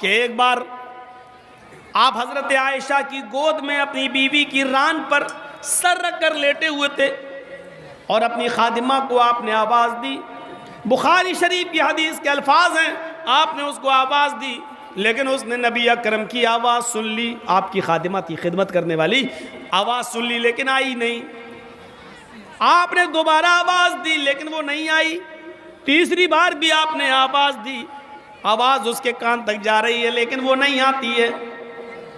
کہ ایک بار آپ حضرت عائشہ کی گود میں اپنی بیوی کی ران پر سر رکھ کر لیٹے ہوئے تھے اور اپنی خادمہ کو آپ نے آواز دی. بخاری شریف کی حدیث کے الفاظ ہیں، آپ نے اس کو آواز دی لیکن اس نے نبی اکرم کی آواز سن لی. آپ کی خادمہ تھی، خدمت کرنے والی، آواز سن لی لیکن آئی نہیں. آپ نے دوبارہ آواز دی لیکن وہ نہیں آئی. تیسری بار بھی آپ نے آواز دی، آواز اس کے کان تک جا رہی ہے لیکن وہ نہیں آتی ہے.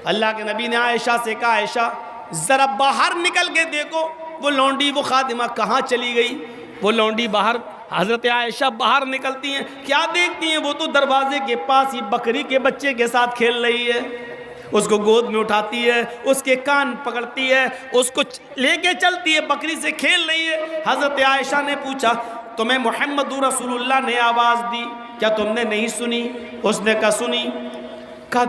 اللہ کے نبی نے عائشہ سے کہا، عائشہ ذرا باہر نکل کے دیکھو وہ لونڈی، وہ خادمہ کہاں چلی گئی. وہ لونڈی باہر، حضرت عائشہ باہر نکلتی ہیں، کیا دیکھتی ہیں؟ وہ تو دروازے کے پاس ہی بکری کے بچے کے ساتھ کھیل رہی ہے. اس کو گود میں اٹھاتی ہے، اس کے کان پکڑتی ہے، اس کو لے کے چلتی ہے، بکری سے کھیل رہی ہے. حضرت عائشہ نے پوچھا، تمہیں محمد رسول اللہ نے آواز دی، کیا تم نے نہیں سنی؟ اس نے کہا سنی. کہا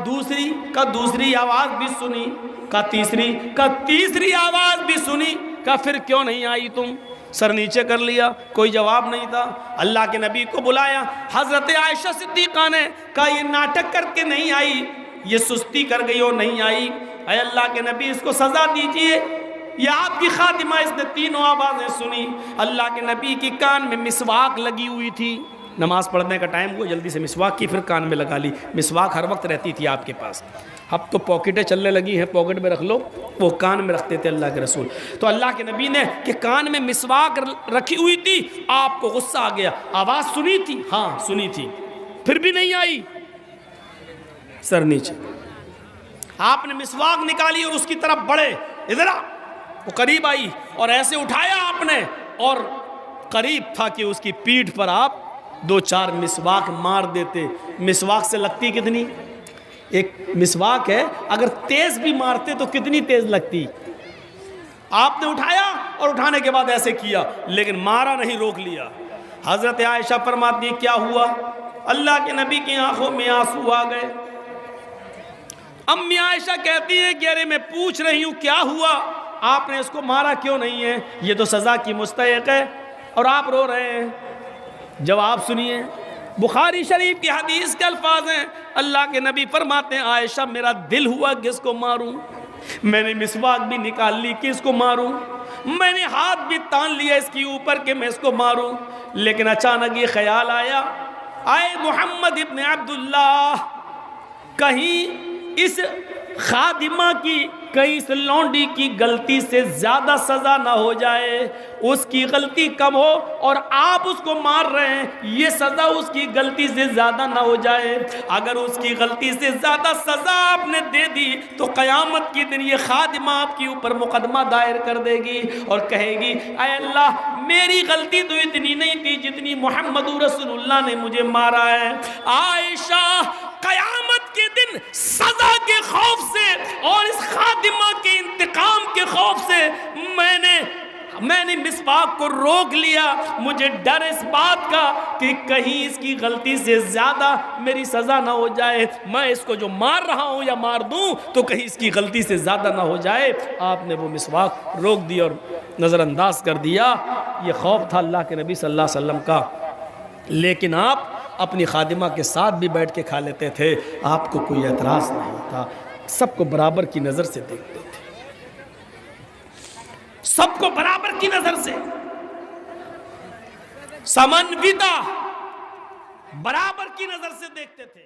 دوسری آواز بھی سنی. کہا تیسری آواز بھی سنی. کہا پھر کیوں نہیں آئی تم؟ سر نیچے کر لیا، کوئی جواب نہیں تھا. اللہ کے نبی کو بلایا. حضرت عائشہ صدیقہ نے کہا یہ ناٹک کر کے نہیں آئی، یہ سستی کر گئی اور نہیں آئی. اے اللہ کے نبی اس کو سزا دیجئے، یہ آپ کی خادمہ، اس نے تینوں آوازیں سنی. اللہ کے نبی کی کان میں مسواک لگی ہوئی تھی. نماز پڑھنے کا ٹائم ہوا، جلدی سے مسواک کی، پھر کان میں لگا لی. مسواک ہر وقت رہتی تھی آپ کے پاس. اب تو پاکٹیں چلنے لگی ہیں، پاکٹ میں رکھ لو، وہ کان میں رکھتے تھے اللہ کے رسول. تو اللہ کے نبی نے کہ کان میں مسواک رکھی ہوئی تھی، آپ کو غصہ آ گیا. آواز سنی تھی؟ ہاں سنی تھی، پھر بھی نہیں آئی. سر نیچے. آپ نے مسواک نکالی اور اس کی طرف بڑھے، ادھر آ. وہ قریب آئی اور ایسے اٹھایا آپ نے، اور قریب تھا کہ اس کی پیٹھ پر آپ 2-4 مسواک مار دیتے. مسواک سے لگتی کتنی؟ ایک مسواک ہے، اگر تیز بھی مارتے تو کتنی تیز لگتی. آپ نے اٹھایا اور اٹھانے کے بعد ایسے کیا لیکن مارا نہیں، روک لیا. حضرت عائشہ فرماتی ہے کیا ہوا؟ اللہ کے نبی کی آنکھوں میں آنسو آ گئے. امی عائشہ کہتی ہے کہ ارے میں پوچھ رہی ہوں کیا ہوا، آپ نے اس کو مارا کیوں نہیں ہے؟ یہ تو سزا کی مستحق ہے اور آپ رو رہے ہیں. جواب سنیے، بخاری شریف کی حدیث کے الفاظ ہیں. اللہ کے نبی فرماتے ہیں عائشہ میرا دل ہوا کہ اس کو ماروں، میں نے مسواک بھی نکال لی کہ اس کو ماروں، میں نے ہاتھ بھی تان لیا اس کی اوپر کہ میں اس کو ماروں، لیکن اچانک یہ خیال آیا، آئے محمد ابن عبداللہ، کہیں اس خادمہ کی، کہیں اس لونڈی کی غلطی سے زیادہ سزا نہ ہو جائے، اس کی غلطی کم ہو اور آپ اس کو مار رہے ہیں، یہ سزا اس کی غلطی سے زیادہ نہ ہو جائے. اگر اس کی غلطی سے زیادہ سزا آپ نے دے دی تو قیامت کے دن یہ خادمہ آپ کے اوپر مقدمہ دائر کر دے گی اور کہے گی اے اللہ میری غلطی تو اتنی نہیں تھی جتنی محمد رسول اللہ نے مجھے مارا ہے. عائشہ قیامت کے دن سزا کے خوف سے اور اس خادمہ کے انتقام کے خوف سے میں نے مسواک کو روک لیا. مجھے ڈر اس بات کا کہ کہیں اس کی غلطی سے زیادہ میری سزا نہ ہو جائے، میں اس کو جو مار رہا ہوں یا مار دوں تو کہیں اس کی غلطی سے زیادہ نہ ہو جائے. آپ نے وہ مسواک روک دی اور نظر انداز کر دیا. یہ خوف تھا اللہ کے نبی صلی اللہ علیہ وسلم کا. لیکن آپ اپنی خادمہ کے ساتھ بھی بیٹھ کے کھا لیتے تھے، آپ کو کوئی اعتراض نہیں تھا. سب کو برابر کی نظر سے دیکھتے تھے، سب کو برابر کی نظر سے، سمنویتا، برابر کی نظر سے دیکھتے تھے.